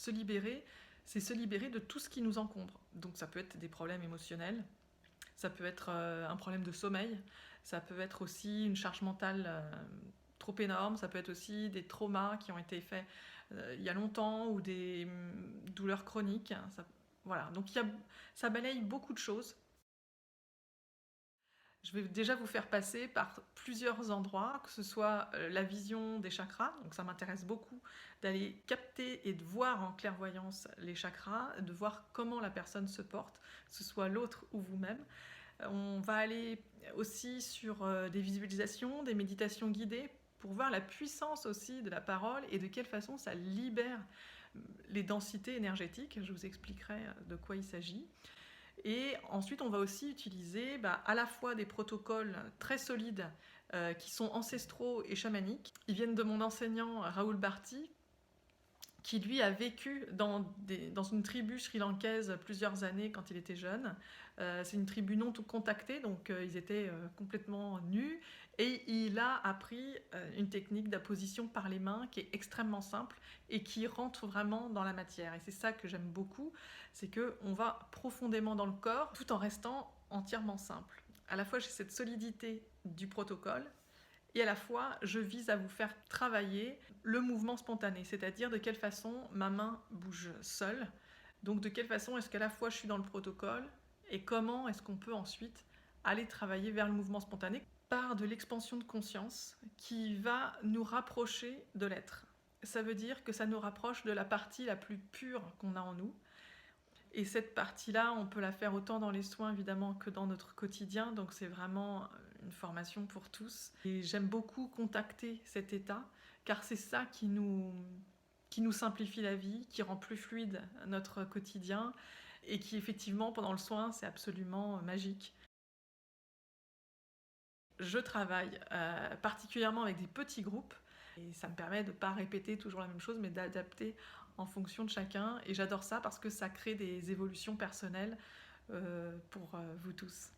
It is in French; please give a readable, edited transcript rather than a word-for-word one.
Se libérer, c'est se libérer de tout ce qui nous encombre. Donc ça peut être des problèmes émotionnels, ça peut être un problème de sommeil, ça peut être aussi une charge mentale trop énorme, ça peut être aussi des traumas qui ont été faits il y a longtemps ou des douleurs chroniques. Voilà, donc ça balaye beaucoup de choses. Je vais déjà vous faire passer par plusieurs endroits, que ce soit la vision des chakras, donc ça m'intéresse beaucoup d'aller capter et de voir en clairvoyance les chakras, de voir comment la personne se porte, que ce soit l'autre ou vous-même. On va aller aussi sur des visualisations, des méditations guidées, pour voir la puissance aussi de la parole et de quelle façon ça libère les densités énergétiques. Je vous expliquerai de quoi il s'agit. Et ensuite, on va aussi utiliser à la fois des protocoles très solides qui sont ancestraux et chamaniques. Ils viennent de mon enseignant Raoul Bharti, qui lui a vécu dans une tribu sri-lankaise plusieurs années quand il était jeune. C'est une tribu non contactée, donc ils étaient complètement nus. Et il a appris une technique d'apposition par les mains qui est extrêmement simple et qui rentre vraiment dans la matière. Et c'est ça que j'aime beaucoup, c'est qu'on va profondément dans le corps tout en restant entièrement simple. À la fois, j'ai cette solidité du protocole, et à la fois, je vise à vous faire travailler le mouvement spontané, c'est-à-dire de quelle façon ma main bouge seule, donc de quelle façon est-ce qu'à la fois je suis dans le protocole, et comment est-ce qu'on peut ensuite aller travailler vers le mouvement spontané par de l'expansion de conscience qui va nous rapprocher de l'être. Ça veut dire que ça nous rapproche de la partie la plus pure qu'on a en nous. Et cette partie-là, on peut la faire autant dans les soins évidemment que dans notre quotidien, donc c'est vraiment une formation pour tous. Et j'aime beaucoup contacter cet état, car c'est ça qui nous simplifie la vie, qui rend plus fluide notre quotidien, et qui effectivement pendant le soin, c'est absolument magique. Je travaille particulièrement avec des petits groupes, et ça me permet de ne pas répéter toujours la même chose, mais d'adapter en fonction de chacun. Et j'adore ça parce que ça crée des évolutions personnelles pour vous tous.